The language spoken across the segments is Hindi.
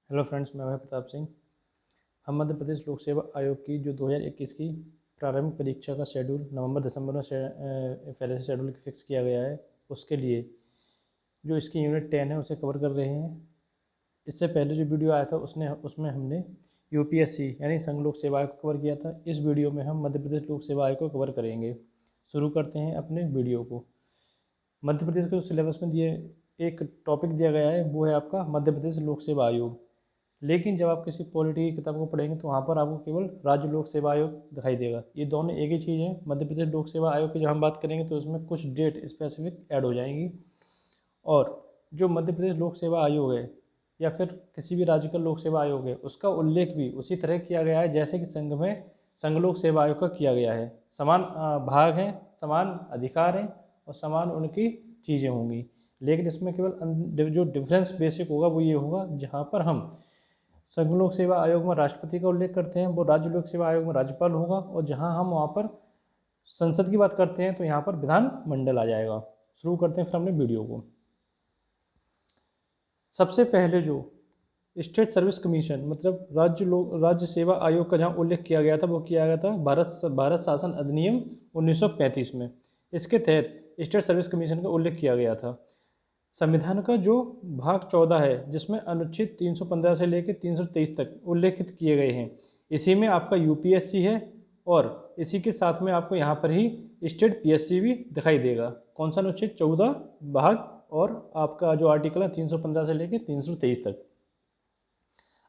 हेलो फ्रेंड्स, मैं भाई प्रताप सिंह। हम मध्य प्रदेश लोक सेवा आयोग की जो 2021 की प्रारंभिक परीक्षा का शेड्यूल नवंबर दिसंबर में पहले से शेड्यूल फिक्स किया गया है, उसके लिए जो इसकी यूनिट 10 है उसे कवर कर रहे हैं। इससे पहले जो वीडियो आया था उसमें हमने यूपीएससी यानी संघ लोक सेवा आयोग को कवर किया था। इस वीडियो में हम मध्य प्रदेश लोक सेवा आयोग को कवर करेंगे। शुरू करते हैं अपने वीडियो को। मध्य प्रदेश के जो सिलेबस में दिए एक टॉपिक दिया गया है वो है आपका मध्य प्रदेश लोक सेवा आयोग। लेकिन जब आप किसी पॉलिटी की किताब को पढ़ेंगे तो वहाँ पर आपको केवल राज्य लोक सेवा आयोग दिखाई देगा। ये दोनों एक ही चीज़ है। मध्य प्रदेश लोक सेवा आयोग की जब हम बात करेंगे तो उसमें कुछ डेट स्पेसिफिक ऐड हो जाएंगी, और जो मध्य प्रदेश लोक सेवा आयोग है या फिर किसी भी राज्य का लोक सेवा आयोग है उसका उल्लेख भी उसी तरह किया गया है जैसे कि संघ में संघ लोक सेवा आयोग का किया गया है। समान भाग हैं, समान अधिकार हैं और समान उनकी चीज़ें होंगी। लेकिन इसमें केवल जो डिफरेंस बेसिक होगा वो ये होगा, जहाँ पर हम संघ लोक सेवा आयोग में राष्ट्रपति का उल्लेख करते हैं वो राज्य लोक सेवा आयोग में राज्यपाल होगा, और जहां हम वहां पर संसद की बात करते हैं तो यहाँ पर विधान मंडल आ जाएगा। शुरू करते हैं फिर अपने वीडियो को। सबसे पहले जो स्टेट सर्विस कमीशन मतलब राज्य सेवा आयोग का जहाँ उल्लेख किया गया था वो किया गया था भारत शासन अधिनियम 1935 में। इसके तहत स्टेट सर्विस कमीशन का उल्लेख किया गया था। संविधान का जो भाग 14 है जिसमें अनुच्छेद 315 से लेकर 323 तक उल्लेखित किए गए हैं, इसी में आपका यूपीएससी है और इसी के साथ में आपको यहाँ पर ही स्टेट पीएससी भी दिखाई देगा। कौन सा अनुच्छेद 14 भाग और आपका जो आर्टिकल है 315 से लेकर 323 तक।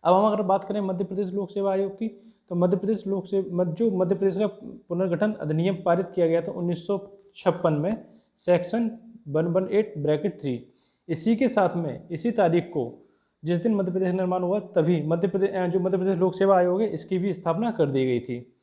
अब हम अगर बात करें मध्य प्रदेश लोक सेवा आयोग की, तो मध्य प्रदेश जो मध्य प्रदेश का पुनर्गठन अधिनियम पारित किया गया था 1956 में, सेक्शन 118(3। इसी के साथ में इसी तारीख को जिस दिन मध्य प्रदेश निर्माण हुआ तभी मध्य प्रदेश लोक सेवा आयोग है इसकी भी स्थापना कर दी गई थी।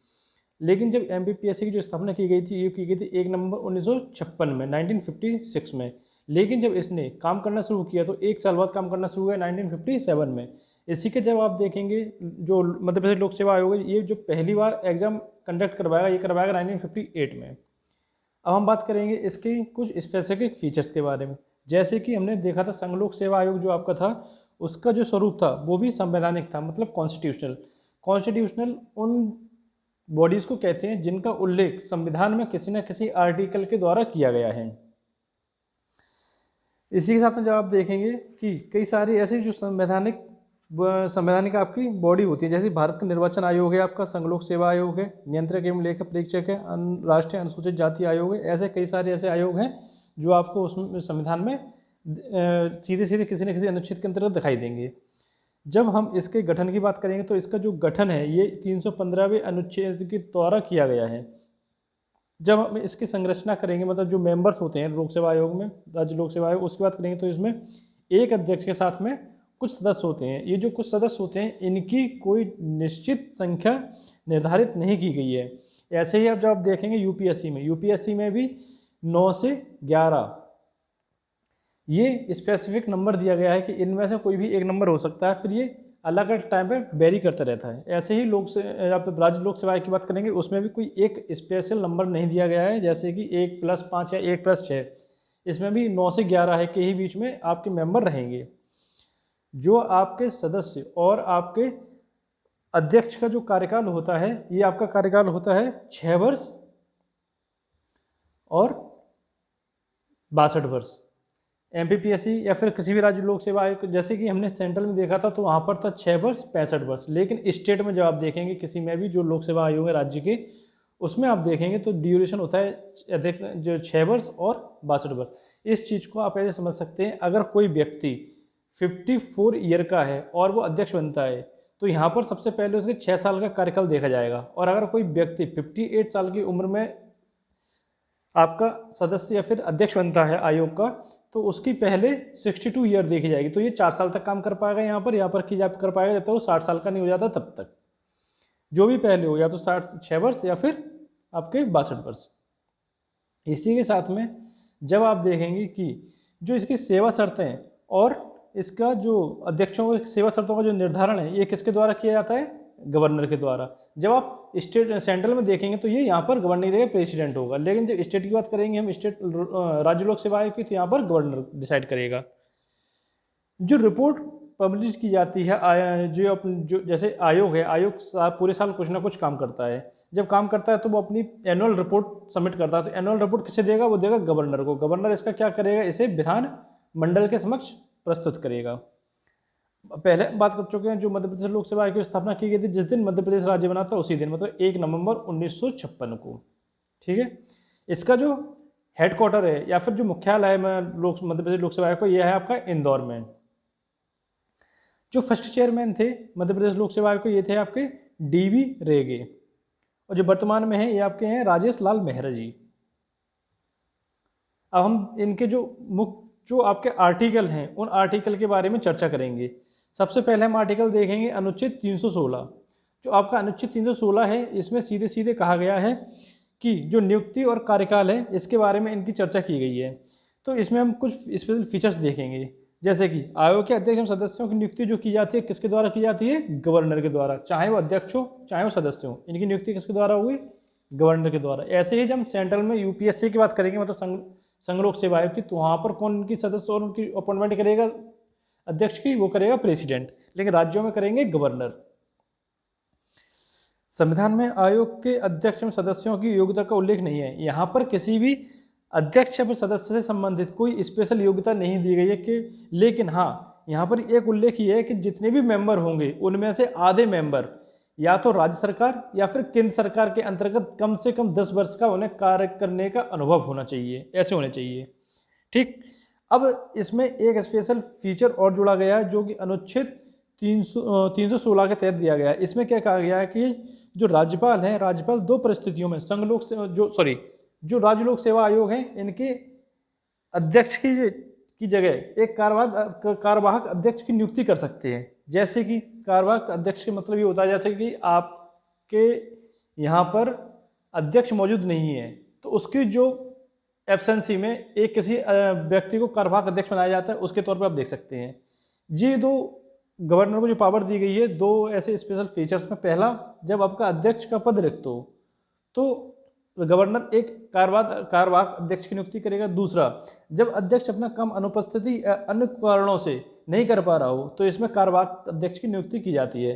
लेकिन जब एमपीपीएससी की जो स्थापना की गई थी ये की गई थी 1 नवंबर 1956 में 1956 में। लेकिन जब इसने काम करना शुरू किया तो एक साल बाद काम करना शुरू हुआ 1957 में। इसी के जब आप देखेंगे जो मध्य प्रदेश लोक सेवा आयोग है ये जो पहली बार एग्जाम कंडक्ट करवाएगा ये करवाएगा 1958 में। अब हम बात करेंगे इसके कुछ स्पेसिफिक फीचर्स के बारे में। जैसे कि हमने देखा था संघ लोक सेवा आयोग जो आपका था उसका जो स्वरूप था वो भी संवैधानिक था, मतलब कॉन्स्टिट्यूशनल उन बॉडीज़ को कहते हैं जिनका उल्लेख संविधान में किसी न किसी आर्टिकल के द्वारा किया गया है। इसी के साथ में जब आप देखेंगे कि कई सारे ऐसे जो संवैधानिक आपकी बॉडी होती है, जैसे भारत का निर्वाचन आयोग है, आपका संघ लोक सेवा आयोग है, नियंत्रक एवं लेखा परीक्षक है, राष्ट्रीय अनुसूचित जाति आयोग है। ऐसे कई सारे ऐसे आयोग हैं जो आपको उसमें संविधान में सीधे सीधे किसी न किसी अनुच्छेद के अंतर्गत दिखाई देंगे। जब हम इसके गठन की बात करेंगे तो इसका जो गठन है ये 315वें अनुच्छेद के द्वारा किया गया है। जब हम इसकी संरचना करेंगे मतलब जो मेंबर्स होते हैं लोक सेवा आयोग में, राज्य लोक सेवा आयोग, उसकी बात करेंगे तो इसमें एक अध्यक्ष के साथ में कुछ सदस्य होते हैं। ये जो कुछ सदस्य होते हैं इनकी कोई निश्चित संख्या निर्धारित नहीं की गई है। ऐसे ही आप जब आप देखेंगे यूपीएससी में भी 9 से 11 ये स्पेसिफिक नंबर दिया गया है कि इनमें से कोई भी एक नंबर हो सकता है, फिर ये अलग अलग टाइम पे वेरी करता रहता है। ऐसे ही आप राज्य लोक सेवा की बात करेंगे उसमें भी कोई एक स्पेशल नंबर नहीं दिया गया है, जैसे कि 1+5 या 1+6। इसमें भी 9 से 11 है के ही बीच में आपके मेंबर रहेंगे। जो आपके सदस्य और आपके अध्यक्ष का जो कार्यकाल होता है ये आपका कार्यकाल होता है 6 वर्ष और 62 वर्ष। एमपीपीएससी या फिर किसी भी राज्य लोक सेवा आयोग जैसे कि हमने सेंट्रल में देखा था तो वहाँ पर था 6 वर्ष 65 वर्ष। लेकिन स्टेट में जब आप देखेंगे किसी में भी जो लोक सेवा आयोग है राज्य के, उसमें आप देखेंगे तो ड्यूरेशन होता है अधिक जो 6 वर्ष और 62 वर्ष। इस चीज़ को आप ऐसे समझ सकते हैं, अगर कोई व्यक्ति 54 ईयर का है और वो अध्यक्ष बनता है तो यहाँ पर सबसे पहले उसके 6 साल का कार्यकाल देखा जाएगा। और अगर कोई व्यक्ति 58 साल की उम्र में आपका सदस्य या फिर अध्यक्ष बनता है आयोग का तो उसकी पहले 62 ईयर देखी जाएगी। तो ये 4 साल तक काम कर पाएगा यहाँ पर कर पाएगा जब तक वो 60 साल का नहीं हो जाता तब तक। जो भी पहले हो या तो 6 वर्ष या फिर आपके 62 वर्ष। इसी के साथ में जब आप देखेंगे कि जो इसकी सेवा शर्तें हैं और इसका जो अध्यक्षों की सेवा शर्तों का जो निर्धारण है ये किसके द्वारा किया जाता है? गवर्नर के द्वारा। जब आप सेंट्रल में देखेंगे तो ये यहाँ पर गवर्नर या प्रेसिडेंट होगा, लेकिन जब स्टेट की बात करेंगे हम राज्य लोक सेवा आयोग की तो यहाँ पर गवर्नर डिसाइड करेगा। जो रिपोर्ट पब्लिश की जाती है जो जैसे आयोग है, आयोग पूरे साल कुछ ना कुछ काम करता है। जब काम करता है तो वो अपनी एनुअल रिपोर्ट सबमिट करता है। तो एनुअल रिपोर्ट किसे देगा? वो देगा गवर्नर को। गवर्नर इसका क्या करेगा? इसे विधान मंडल के समक्ष प्रस्तुत करेगा। पहले बात कर चुके हैं, जो मध्य प्रदेश लोक सेवा आयोग की स्थापना की गई थी जिस दिन मध्य प्रदेश राज्य बना था उसी दिन, मतलब 1 नवंबर 1956 को। ठीक है। इसका जो हेडक्वार्टर है या फिर जो मुख्यालय है मध्य प्रदेश लोक सेवा आयोग का, यह है आपका इंदौर में। जो फर्स्ट चेयरमैन थे मध्य प्रदेश लोक सेवा आयोग के, ये थे आपके DV रेगे, और जो वर्तमान में है ये आपके हैं राजेश लाल मेहरा जी। अब हम इनके जो आपके आर्टिकल हैं उन आर्टिकल के बारे में चर्चा करेंगे। सबसे पहले हम आर्टिकल देखेंगे अनुच्छेद 316। जो आपका अनुच्छेद 316 है, इसमें सीधे सीधे कहा गया है कि जो नियुक्ति और कार्यकाल है इसके बारे में इनकी चर्चा की गई है। तो इसमें हम कुछ स्पेशल फीचर्स देखेंगे, जैसे कि आयोग के अध्यक्ष एवं सदस्यों की नियुक्ति जो की जाती है किसके द्वारा की जाती है? गवर्नर के द्वारा। चाहे वो अध्यक्ष हो चाहे वो सदस्य हो, इनकी नियुक्ति किसके द्वारा होगी? गवर्नर के द्वारा। ऐसे ही जब हम सेंट्रल में UPSC की बात करेंगे, मतलब संघ लोक सेवा आयोग की, तो वहाँ पर कौन उनकी सदस्य और उनकी अपॉइंटमेंट करेगा अध्यक्ष की? वो करेगा प्रेसिडेंट। लेकिन राज्यों में करेंगे गवर्नर। संविधान में आयोग के अध्यक्ष एवं सदस्यों की योग्यता का उल्लेख नहीं है। यहाँ पर किसी भी अध्यक्ष या फिर सदस्य से संबंधित कोई स्पेशल योग्यता नहीं दी गई है कि, लेकिन हाँ यहाँ पर एक उल्लेख ये है कि जितने भी मेंबर होंगे उनमें से आधे मेंबर या तो राज्य सरकार या फिर केंद्र सरकार के अंतर्गत कम से कम 10 वर्ष का उन्हें कार्य करने का अनुभव होना चाहिए, ऐसे होने चाहिए। ठीक। अब इसमें एक स्पेशल फीचर और जोड़ा गया है जो कि अनुच्छेद 316 के तहत दिया गया है। इसमें क्या कहा गया है कि जो राज्यपाल है, राज्यपाल 2 परिस्थितियों में जो राज्य लोक सेवा आयोग है इनके अध्यक्ष की जगह एक कार्यवाहक अध्यक्ष की नियुक्ति कर सकते हैं। जैसे कि कार्यवाहक अध्यक्ष का मतलब ये होता है जैसे कि आपके यहाँ पर अध्यक्ष मौजूद नहीं है तो उसकी जो एब्सेंसी में एक किसी व्यक्ति को कार्यवाहक अध्यक्ष बनाया जाता है, उसके तौर पर आप देख सकते हैं। ये 2 गवर्नर को जो पावर दी गई है, 2 ऐसे स्पेशल फीचर्स में। पहला, जब आपका अध्यक्ष का पद रिक्त हो तो गवर्नर एक कार्यवाहक अध्यक्ष की नियुक्ति करेगा। दूसरा, जब अध्यक्ष अपना काम अनुपस्थिति अन्य कारणों से नहीं कर पा रहा हो तो इसमें कार्यवाहक अध्यक्ष की नियुक्ति की जाती है।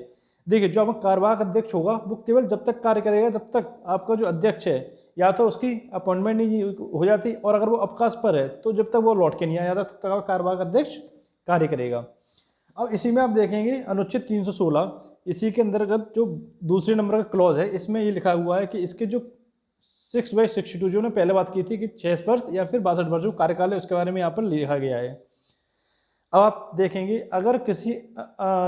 देखिए, जो आपका कार्यवाहक अध्यक्ष होगा वो केवल जब तक कार्य करेगा तब तक आपका जो अध्यक्ष है या तो उसकी अपॉइंटमेंट नहीं हो जाती, और अगर वो अवकाश पर है तो जब तक वो लौट के नहीं आया तब तक कार्यवाहक अध्यक्ष कार्य करेगा। अब इसी में आप देखेंगे अनुच्छेद 316, इसी के अंतर्गत जो दूसरे नंबर का क्लॉज है इसमें ये लिखा हुआ है कि इसके जो 6/62 जो ने पहले बात की थी कि 6 वर्ष या फिर 62 वर्ष जो कार्यकाल है उसके बारे में यहाँ पर लिखा गया है। अब आप देखेंगे अगर किसी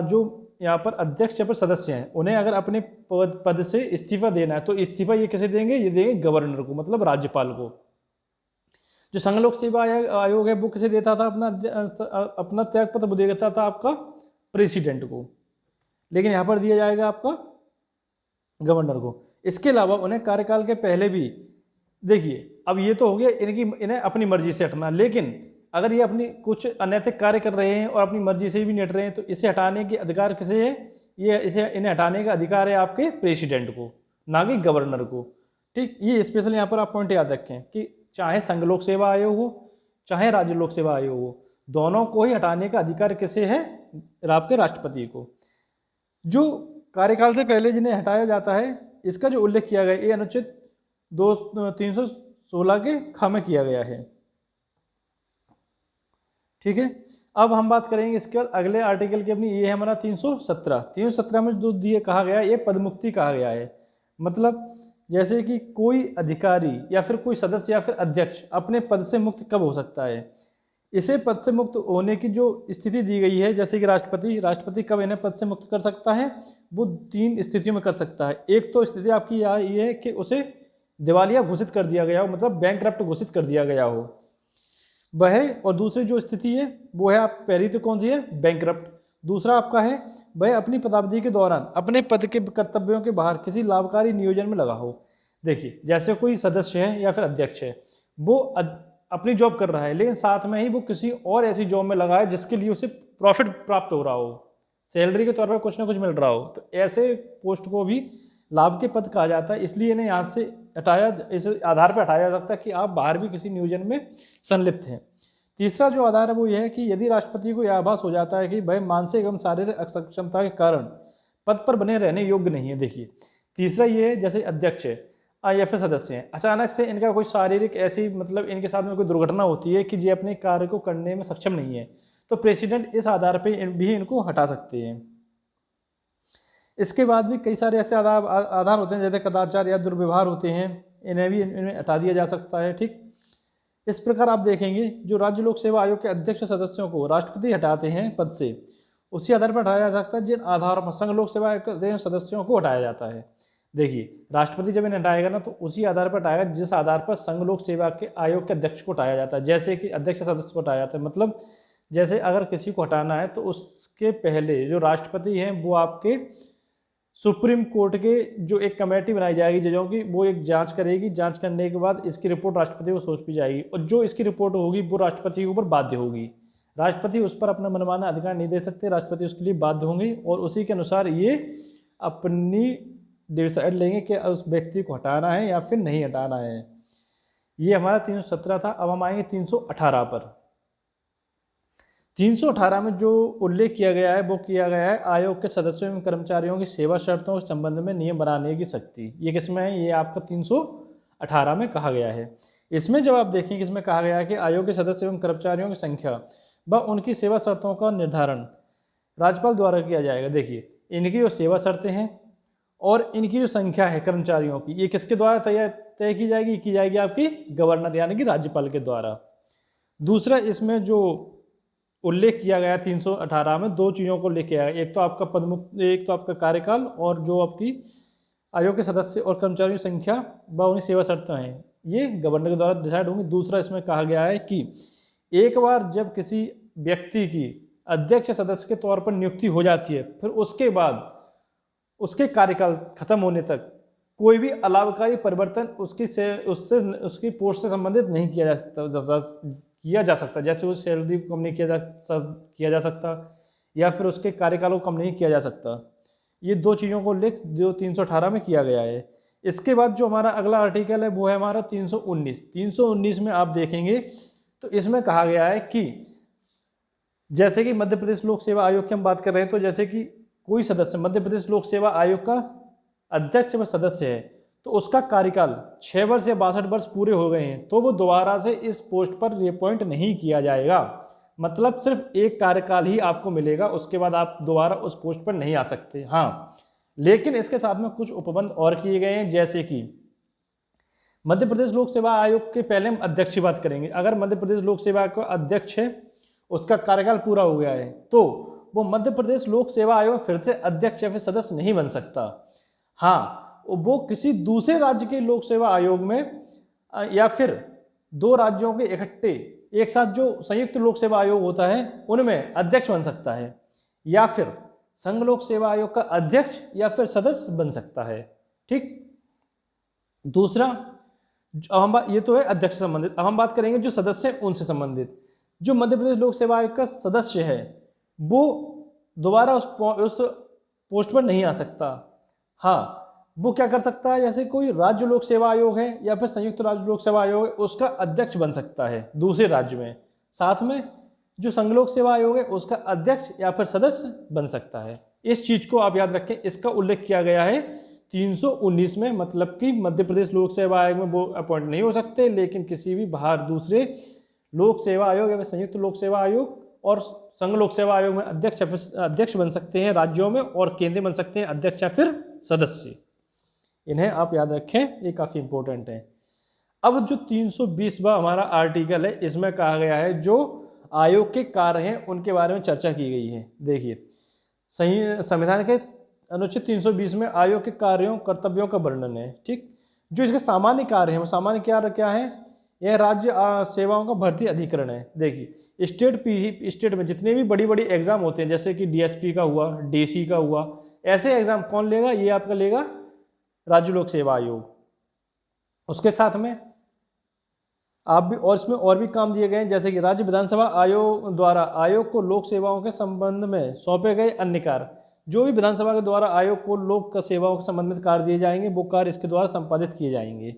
जो यहाँ पर अध्यक्ष या फिर सदस्य हैं उन्हें अगर अपने पद से इस्तीफा देना है तो इस्तीफा ये किसे देंगे? ये देंगे गवर्नर को, मतलब राज्यपाल को। जो संघ लोक सेवा आयोग है वो किसे देता था? अपना त्याग पत्र देता था आपका प्रेसिडेंट को, लेकिन यहाँ पर दिया जाएगा आपका गवर्नर को। इसके अलावा उन्हें कार्यकाल के पहले भी, देखिए अब ये तो हो गया इन्हें अपनी मर्जी से हटना, लेकिन अगर ये अपनी कुछ अनैतिक कार्य कर रहे हैं और अपनी मर्जी से भी नहीं हट रहे हैं तो इसे हटाने के अधिकार किसे है? इन्हें हटाने का अधिकार है आपके प्रेसिडेंट को, ना कि गवर्नर को। ठीक, ये स्पेशल यहाँ पर आप पॉइंट याद रखें कि चाहे संघ लोक सेवा आयोग हो चाहे राज्य लोक सेवा आयोग हो, दोनों को ही हटाने का अधिकार किसे है? आपके राष्ट्रपति को। जो कार्यकाल से पहले जिन्हें हटाया जाता है इसका जो उल्लेख किया गया ये अनुच्छेद 316 के ख में किया गया है। ठीक है। अब हम बात करेंगे इसके बाद अगले आर्टिकल की अपनी, ये है हमारा 317 में जो दिए कहा गया है ये पदमुक्ति कहा गया है। मतलब जैसे कि कोई अधिकारी या फिर कोई सदस्य या फिर अध्यक्ष अपने पद से मुक्त कब हो सकता है? इसे पद से मुक्त होने की जो स्थिति दी गई है, जैसे कि राष्ट्रपति कब इन्हें पद से मुक्त कर सकता है? वो 3 स्थितियों में कर सकता है। एक तो स्थिति आपकी ये है कि उसे दिवालिया घोषित कर दिया गया हो, मतलब बैंकरप्ट घोषित कर दिया गया हो वह, और दूसरी जो स्थिति है वो है आप, पहली तो कौन सी है? बैंकरप्ट। दूसरा आपका है वह अपनी पदावधि के दौरान अपने पद के कर्तव्यों के बाहर किसी लाभकारी नियोजन में लगा हो। देखिए, जैसे कोई सदस्य है या फिर अध्यक्ष है, वो अपनी जॉब कर रहा है लेकिन साथ में ही वो किसी और ऐसी जॉब में लगा है जिसके लिए उसे प्रॉफिट प्राप्त हो रहा हो, सैलरी के तौर पर कुछ ना कुछ मिल रहा हो, तो ऐसे पोस्ट को भी लाभ के पद कहा जाता है। इसलिए इन्हें यहाँ से हटाया, इस आधार पर हटाया जा सकता है कि आप बाहर भी किसी नियोजन में संलिप्त हैं। तीसरा जो आधार है वो यह है कि यदि राष्ट्रपति को यह आभास हो जाता है कि वह मानसिक एवं शारीरिक अक्षमता के कारण पद पर बने रहने योग्य नहीं है। देखिए तीसरा ये है, जैसे अध्यक्ष है या फिर सदस्य हैं, अचानक से इनका कोई शारीरिक ऐसी मतलब इनके साथ में कोई दुर्घटना होती है कि ये अपने कार्य को करने में सक्षम नहीं है, तो प्रेसिडेंट इस आधार पर भी इनको हटा सकते हैं। इसके बाद भी कई सारे ऐसे आधार होते हैं जैसे कदाचार या दुर्व्यवहार होते हैं, इन्हें भी इन्हें हटा दिया जा सकता है। ठीक, इस प्रकार आप देखेंगे जो राज्य लोक सेवा आयोग के अध्यक्ष सदस्यों को राष्ट्रपति हटाते हैं पद से, उसी आधार पर हटाया जा सकता है जिन आधारों पर संघ लोक सेवा आयोग के सदस्यों को हटाया जाता है। देखिए राष्ट्रपति जब इन्हें हटाएगा ना तो उसी आधार पर हटाएगा जिस आधार पर संघ लोक सेवा के आयोग के अध्यक्ष को हटाया जाता है। जैसे कि अध्यक्ष सदस्य को हटाया जाता है, मतलब जैसे अगर किसी को हटाना है तो उसके पहले जो राष्ट्रपति हैं वो आपके सुप्रीम कोर्ट के जो एक कमेटी बनाई जाएगी जजों की, वो एक जांच करेगी, जांच करने के बाद इसकी रिपोर्ट राष्ट्रपति को सौंपी जाएगी और जो इसकी रिपोर्ट होगी वो राष्ट्रपति के ऊपर बाध्य होगी। राष्ट्रपति उस पर अपना मनमाना अधिकार नहीं दे सकते, राष्ट्रपति उसके लिए बाध्य होंगे और उसी के अनुसार ये अपनी डिसाइड लेंगे कि उस व्यक्ति को हटाना है या फिर नहीं हटाना है। ये हमारा 317 था। अब हम आएंगे 318 पर। 318 में जो उल्लेख किया गया है वो किया गया है आयोग के सदस्यों एवं कर्मचारियों की सेवा शर्तों के संबंध में नियम बनाने की शक्ति। ये किसमें है? ये आपका 318 में कहा गया है। इसमें जब आप देखेंगे इसमें कहा गया है कि आयोग के सदस्य एवं कर्मचारियों की संख्या व उनकी सेवा शर्तों का निर्धारण राज्यपाल द्वारा किया जाएगा। देखिए इनकी जो सेवा शर्तें हैं और इनकी जो संख्या है कर्मचारियों की, ये किसके द्वारा तय की जाएगी आपकी गवर्नर यानी कि राज्यपाल के द्वारा। दूसरा इसमें जो उल्लेख किया गया 318 में दो चीज़ों को लेके आया, एक तो आपका पदमुक्त, एक तो आपका कार्यकाल और जो आपकी आयोग के सदस्य और कर्मचारियों की संख्या व उनकी सेवा शर्तें हैं ये गवर्नर के द्वारा डिसाइड होंगी। दूसरा इसमें कहा गया है कि एक बार जब किसी व्यक्ति की अध्यक्ष सदस्य के तौर पर नियुक्ति हो जाती है फिर उसके बाद उसके कार्यकाल खत्म होने तक कोई भी अलाभकारी परिवर्तन उसकी पोस्ट से संबंधित नहीं किया जा सकता, जैसे उस सैलरी को कम नहीं किया जा सकता या फिर उसके कार्यकाल को कम नहीं किया जा सकता। ये दो चीज़ों को उल्लेख जो 318 में किया गया है। इसके बाद जो हमारा अगला आर्टिकल है वो है हमारा 319। 319 में आप देखेंगे तो इसमें कहा गया है कि जैसे कि मध्य प्रदेश लोक सेवा आयोग की हम बात कर रहे हैं, तो जैसे कि कोई सदस्य मध्य प्रदेश लोक सेवा आयोग का अध्यक्ष व सदस्य है तो उसका कार्यकाल 6 वर्ष या 62 वर्ष पूरे हो गए हैं तो वो दोबारा से इस पोस्ट पर रिअपॉइंट नहीं किया जाएगा। मतलब सिर्फ एक कार्यकाल ही आपको मिलेगा, उसके बाद आप दोबारा उस पोस्ट पर नहीं आ सकते। हाँ, लेकिन इसके साथ में कुछ उपबंध और किए गए हैं, जैसे कि मध्य प्रदेश लोक सेवा आयोग के पहले हम अध्यक्ष की बात करेंगे। अगर मध्य प्रदेश लोक सेवा आयोग का अध्यक्ष है, उसका कार्यकाल पूरा हो गया है तो वो मध्य प्रदेश लोक सेवा आयोग फिर से अध्यक्ष या फिर सदस्य नहीं बन सकता। हाँ, वो किसी दूसरे राज्य के लोक सेवा आयोग में या फिर दो राज्यों के इकट्ठे एक साथ जो संयुक्त लोक सेवा आयोग होता है उनमें अध्यक्ष बन सकता है या फिर संघ लोक सेवा आयोग का अध्यक्ष या फिर सदस्य बन सकता है। ठीक, दूसरा ये तो है अध्यक्ष से संबंधित। अब हम बात करेंगे जो सदस्य हैं उनसे संबंधित। जो मध्य प्रदेश लोक सेवा आयोग का सदस्य है वो दोबारा उस पोस्ट पर नहीं आ सकता। हाँ, वो क्या कर सकता है, जैसे कोई राज्य लोक सेवा आयोग है या फिर संयुक्त राज्य लोक सेवा आयोग है उसका अध्यक्ष बन सकता है दूसरे राज्य में। साथ में जो संघ लोक सेवा आयोग है उसका अध्यक्ष या फिर सदस्य बन सकता है। इस चीज़ को आप याद रखें, इसका उल्लेख किया गया है 319 में। मतलब कि मध्य प्रदेश लोक सेवा आयोग में वो अपॉइंट नहीं हो सकते, लेकिन किसी भी बाहर दूसरे लोक सेवा आयोग या फिर संयुक्त लोक सेवा आयोग और संघ लोक सेवा आयोग में अध्यक्ष बन सकते हैं राज्यों में, और केंद्रीय बन सकते हैं अध्यक्ष या फिर सदस्य। इन्हें आप याद रखें, ये काफ़ी इंपॉर्टेंट है। अब जो 320वां हमारा आर्टिकल है इसमें कहा गया है जो आयोग के कार्य हैं उनके बारे में चर्चा की गई है। देखिए संविधान के अनुच्छेद 320 में आयोग के कार्यों कर्तव्यों का वर्णन है। ठीक, जो इसके सामान्य कार्य हैं वो सामान्य क्या है, यह राज्य सेवाओं का भर्ती अधिकरण है। देखिए स्टेट में जितने भी बड़ी बड़ी एग्जाम होते हैं जैसे कि डीएसपी का हुआ, डीसी का हुआ, ऐसे एग्जाम कौन लेगा, ये आपका लेगा राज्य लोक सेवा आयोग। उसके साथ में आप भी और इसमें और भी काम दिए गए हैं, जैसे कि राज्य विधानसभा आयोग द्वारा आयोग को लोक सेवाओं के संबंध में सौंपे गए अन्य कार्य, जो भी विधानसभा के द्वारा आयोग को लोक सेवाओं के संबंधित कार्य दिए जाएंगे वो कार्य इसके द्वारा संपादित किए जाएंगे।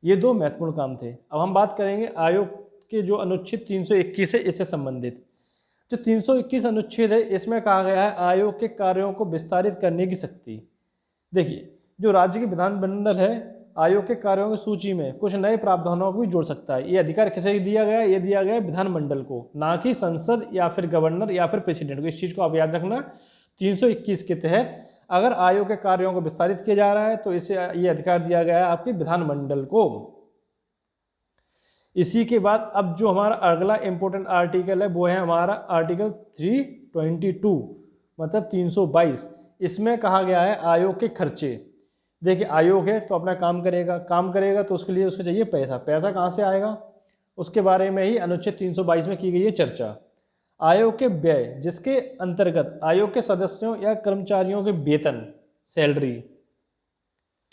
ये दो महत्वपूर्ण काम थे। अब हम बात करेंगे आयोग के जो अनुच्छेद 321 है इससे संबंधित। जो 321 अनुच्छेद है इसमें कहा गया है आयोग के कार्यों को विस्तारित करने की शक्ति। देखिए, जो राज्य के विधानमंडल है आयोग के कार्यों की सूची में कुछ नए प्रावधानों को भी जोड़ सकता है। ये अधिकार किसे दिया गया है? ये दिया गया है विधानमंडल को, ना कि संसद या फिर गवर्नर या फिर प्रेसिडेंट को। इस चीज को आप याद रखना। 321 के तहत अगर आयोग के कार्यों को विस्तारित किया जा रहा है तो इसे ये अधिकार दिया गया है आपके विधानमंडल को। इसी के बाद अब जो हमारा अगला इंपॉर्टेंट आर्टिकल है वो है हमारा आर्टिकल 322 मतलब 322। इसमें कहा गया है आयोग के खर्चे। देखिए, आयोग है तो अपना काम करेगा तो उसके लिए उसको चाहिए पैसा। पैसा कहाँ से आएगा उसके बारे में ही अनुच्छेद 322 में की गई है चर्चा। आयोग के व्यय जिसके अंतर्गत आयोग के सदस्यों या कर्मचारियों के वेतन, सैलरी,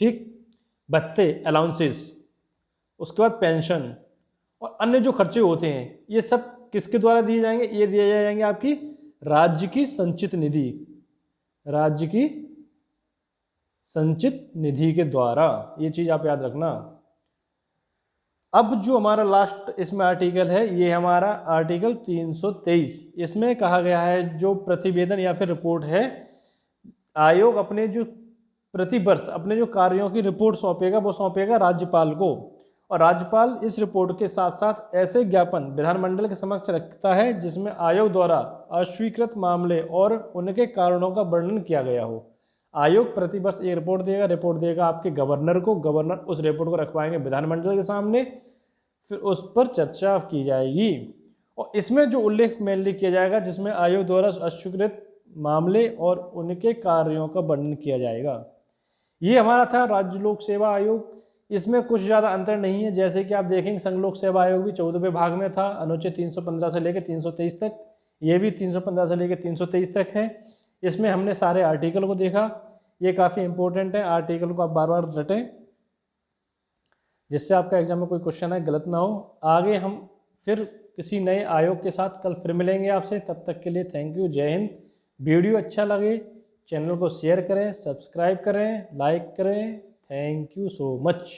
ठीक, भत्ते, अलाउंसेस, उसके बाद पेंशन और अन्य जो खर्चे होते हैं ये सब किसके द्वारा दिए जाएंगे? ये दिए जाएंगे आपकी राज्य की संचित निधि, राज्य की संचित निधि के द्वारा। ये चीज आप याद रखना। अब जो हमारा लास्ट इसमें आर्टिकल है ये हमारा आर्टिकल 323। इसमें कहा गया है जो प्रतिवेदन या फिर रिपोर्ट है आयोग अपने जो प्रतिवर्ष अपने जो कार्यों की रिपोर्ट सौंपेगा वो सौंपेगा राज्यपाल को, और राज्यपाल इस रिपोर्ट के साथ साथ ऐसे ज्ञापन विधानमंडल के समक्ष रखता है जिसमें आयोग द्वारा अस्वीकृत मामले और उनके कारणों का वर्णन किया गया हो। आयोग प्रतिवर्ष एक रिपोर्ट देगा आपके गवर्नर को, गवर्नर उस रिपोर्ट को रखवाएंगे विधानमंडल के सामने, फिर उस पर चर्चा की जाएगी और इसमें जो उल्लेख मेनली किया जाएगा जिसमें आयोग द्वारा अस्वीकृत मामले और उनके कार्यों का वर्णन किया जाएगा। ये हमारा था राज्य लोक सेवा आयोग। इसमें कुछ ज़्यादा अंतर नहीं है, जैसे कि आप देखेंगे संघ लोक सेवा आयोग भी 14वें भाग में था, अनुच्छेद 315 से लेकर 323 तक। ये भी 315 से लेकर 323 तक है। इसमें हमने सारे आर्टिकल को देखा। ये काफ़ी इंपॉर्टेंट है, आर्टिकल को आप बार बार रटें जिससे आपका एग्जाम में कोई क्वेश्चन है गलत ना हो। आगे हम फिर किसी नए आयोग के साथ कल फिर मिलेंगे आपसे। तब तक के लिए थैंक यू, जय हिंद। वीडियो अच्छा लगे चैनल को शेयर करें, सब्सक्राइब करें, लाइक करें। Thank you so much.